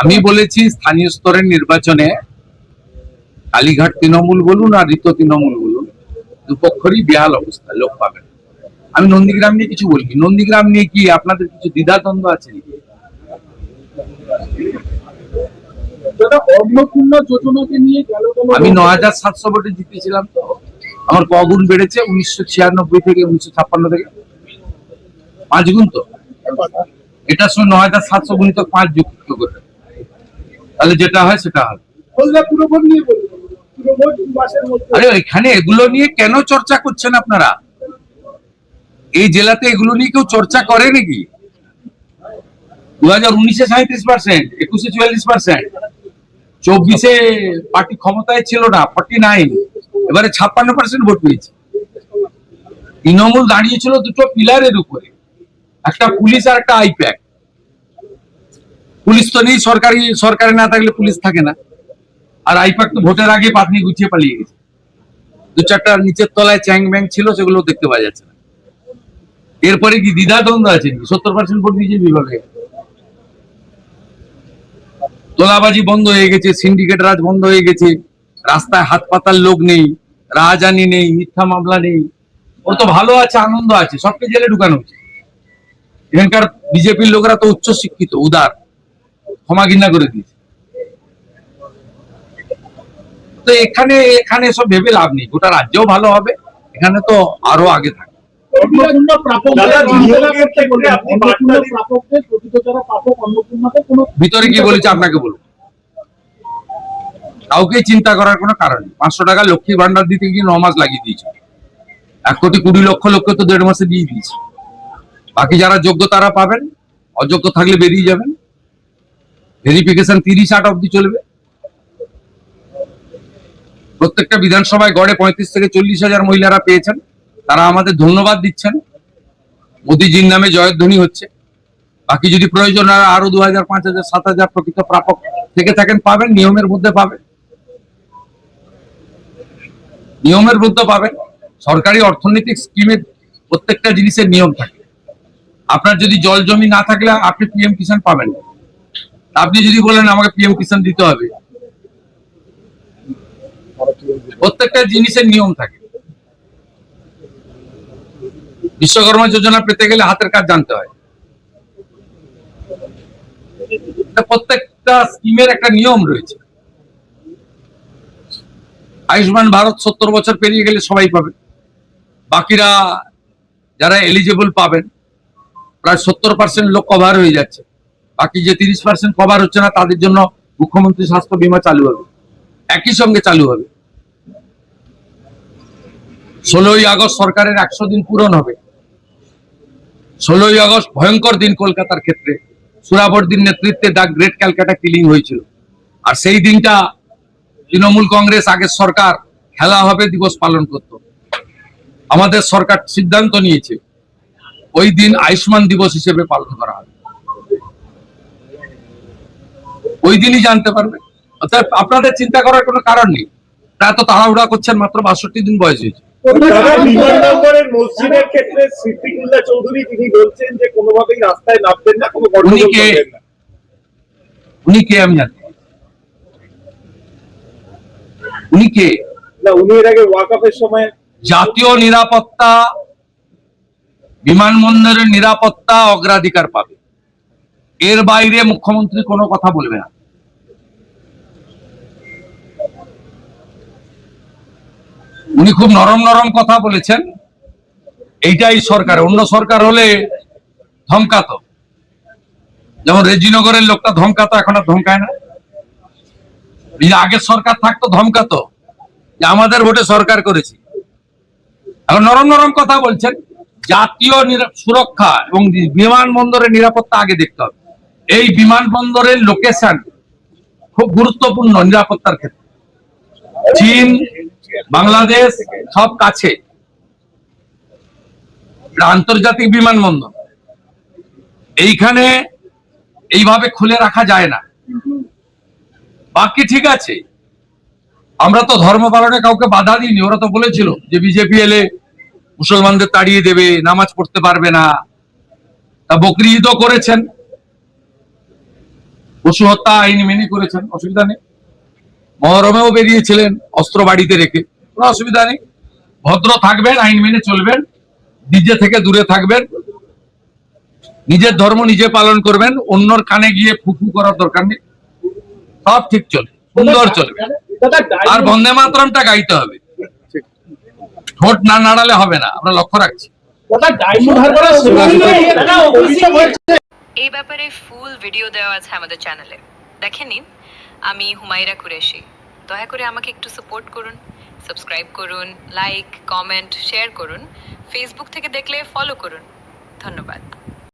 আমি বলেছি স্থানীয় স্তরের নির্বাচনে কালীঘাট তৃণমূল বলুন আর ঋত তৃণমূল বলুন, দুপক্ষরই বেহাল অবস্থা, লোক পাবেন। আমি নন্দীগ্রাম নিয়ে কিছু বলিনি। নন্দীগ্রাম নিয়ে কি আপনাদের কিছু দ্বিধাদ্বন্দ্ব আছে? অন্নপূর্ণা যোজনাকে নিয়ে আমি ৯,৭০০ ভোটে জিতেছিলাম, তো আমার কগুণ বেড়েছে ১৯৯৬ থেকে ১৯৫৬ থেকে ৫ গুণ। তো এটার সঙ্গে ৯,৭০০ গুণিত ৫ যুক্ত করে, তাহলে যেটা হয় সেটা হয়। আরে এখানে এগুলো নিয়ে কেন চর্চা করছেন আপনারা? এই জেলাতে এগুলো নিয়ে কেউ চর্চা করে নাকি? 2019-এ 37%, 21-এ 44%, 24-এ পার্টি ক্ষমতায় ছিল না, 49, এবারে 56% ভোট পেয়েছে। তৃণমূল দাঁড়িয়েছিল দুটো পিলারের উপরে, একটা পুলিশ আর একটা আইপ্যাক। পুলিশ তো নেই, সরকারে না থাকলে পুলিশ থাকে না। আর আইপ্যাক তো ভোটের আগে পাতনি গুছিয়ে পালিয়ে গেছে। দু চারটা নিচের তলায় চ্যাং ব্যাং ছিল, সেগুলো দেখতে পাওয়া যাচ্ছে না। এরপরে কি দ্বিধাদ্বন্দ্ব আছে? 70% ভোট বিজেপি পাবে। তোলাবাজি বন্ধ হয়ে গেছে, সিন্ডিকেট রাজ বন্ধ হয়ে গেছে, রাস্তায় হাত পাতার লোক নেই, রাজধানী নেই, মিথ্যা মামলা নেই। ও তো ভালো আছে, আনন্দ আছে, সবকে জেলে ঢুকানো হচ্ছে। এখানকার বিজেপির লোকেরা তো উচ্চ শিক্ষিত, উদার, ক্ষমা ঘৃণা করে দিয়েছে। তো এখানে সব ভেবে লাভ নেই। গোটা রাজ্যও ভালো হবে, এখানে তো আরো আগে থাকে। ভিতরে কি বলেছে আপনাকে বলবো? কাউকে চিন্তা করার কোনো কারণ নেই। 500 টাকা লক্ষ্মী ভান্ডার দিতে গিয়ে 9 মাস লাগিয়ে দিয়েছে। 1,20,00,000 লোককে তো 1.5 মাসে দিয়ে দিয়েছে। বাকি যারা যোগ্য তারা পাবেন, অযোগ্য থাকলে বেরিয়ে যাবেন। ভেরিফিকেশন 30-8 অব্দি চলবে। প্রত্যেকটা বিধানসভায় গড়ে 35 থেকে 40,000 মহিলারা পেয়েছেন, তারা আমাদের ধন্যবাদ দিচ্ছেন। মোদীজির নামে জয়ধ্বনি হচ্ছে। বাকি যদি প্রয়োজন হয় আরো 2,000, 5,000, 7,000 প্রকৃত প্রাপক থেকে থাকেন, পাবেন, নিয়মের মধ্যে পাবেন, নিয়মের মধ্যে পাবেন। সরকারি অর্থনৈতিক স্কিমের প্রত্যেকটা জিনিসের নিয়ম থাকে। আপনার যদি জল জমি না থাকলে আপনি পিএম কিষাণ পাবেন না। আপনি যদি বলেন আমাকে পিএম কিষাণ দিতে হবে, প্রত্যেকটা জিনিসের নিয়ম থাকে। বিশ্বকর্মা যোজনা পেতে গেলে হাতের কাজ জানতে হয়। প্রত্যেকটা স্কিমের একটা নিয়ম রয়েছে। আয়ুষ্মান ভারত 70 বছর পেরিয়ে গেলে সবাই পাবে। বাকিরা যারা এলিজিবল পাবেন, প্রায় 70% লোক কভার হয়ে যাচ্ছে। বাকি যে 30% কভার হচ্ছে না, তাদের জন্য মুখ্যমন্ত্রী স্বাস্থ্য বীমা চালু হবে, একই সঙ্গে চালু হবে। 16ই আগস্ট সরকারের 100 দিন পূরণ হবে। 16ই আগস্ট ভয়ঙ্কর দিন কলকাতার ক্ষেত্রে। সুরাবর্দির নেতৃত্বে দ্য গ্রেট ক্যালকাটা কিলিং হয়েছিল। আর সেই দিনটা তৃণমূল কংগ্রেস আগের সরকার খেলা হবে দিবস পালন করত। আমাদের সরকার সিদ্ধান্ত নিয়েছে ওই দিন আয়ুষ্মান দিবস হিসেবে পালন করা হবে। ওই দিনই জানতে পারবে। অর্থাৎ আপনাদের চিন্তা করার কোনো কারণ নেই। এত তাড়াহুড়া করছেন, মাত্র 62 দিন বয়স হয়েছে। মসজিদের ক্ষেত্রে সিদ্দিকুল্লাহ চৌধুরী তিনি বলছেন যে কোনোভাবেই রাস্তায় নামবেন না, কোনো গন্ডগোল করবেন না। উনি কে আমি জানি? উনি কে? না, উনি এর আগে ওয়াকফের সময় জাতীয় নিরাপত্তা, বিমানবন্দরের নিরাপত্তা অগ্রাধিকার পাবে, এর বাইরে মুখ্যমন্ত্রী কোনো কথা বলবে না। উনি খুব নরম নরম কথা বলেছেন। এইটাই সরকার। অন্য সরকার হলে ধমকাতো, যেমন রেজিনগরের লোকটা ধমকাতো, এখন আর ধমকায় না। আগের সরকার থাকতো ধমকাতো যে আমাদের ভোটে সরকার করেছি। এখন নরম নরম কথা বলছেন। জাতীয় সুরক্ষা এবং বিমানবন্দরের নিরাপত্তা আগে দেখতে হবে। এই বিমানবন্দরের লোকেশন খুব গুরুত্বপূর্ণ নিরাপত্তার ক্ষেত্রে। চীন, বাংলাদেশ সব কাছে, আন্তর্জাতিক বিমানবন্দর। এইখানে এইভাবে খুলে রাখা যায় না। বাকি ঠিক আছে, আমরা তো ধর্ম পালনে কাউকে বাধা দিইনি। ওরা তো বলেছিল যে বিজেপি এলে মুসলমানদের তাড়িয়ে দেবে, নামাজ পড়তে পারবে না। তা বকরি ঈদও করেছেন, পশু হত্যা আইন মেনে করেছেন, অসুবিধা নেই। মহরমেও বেরিয়েছিলেন অস্ত্র বাড়িতে রেখে, কোনো অসুবিধা নেই। ভদ্র থাকবেন, আইন মেনে চলবেন, ডিজে থেকে দূরে থাকবেন, নিজের ধর্ম নিজে পালন করবেন, অন্যর কানে গিয়ে ফুফু করার দরকার নেই। সব ঠিক চলবে, সুন্দর চলবে। আর বন্দে মাতরমটা গাইতে হবে, ঠোঁট না নাড়ালে হবে না, আমরা লক্ষ্য রাখছি। এই ব্যাপারে ফুল ভিডিও দেওয়া আছে আমাদের চ্যানেলে, দেখে নিন। আমি হুমায়রা কুরেশি। দয়া করে আমাকে একটু সাপোর্ট করুন, সাবস্ক্রাইব করুন, লাইক, কমেন্ট, শেয়ার করুন। ফেসবুক থেকে দেখলে ফলো করুন। ধন্যবাদ।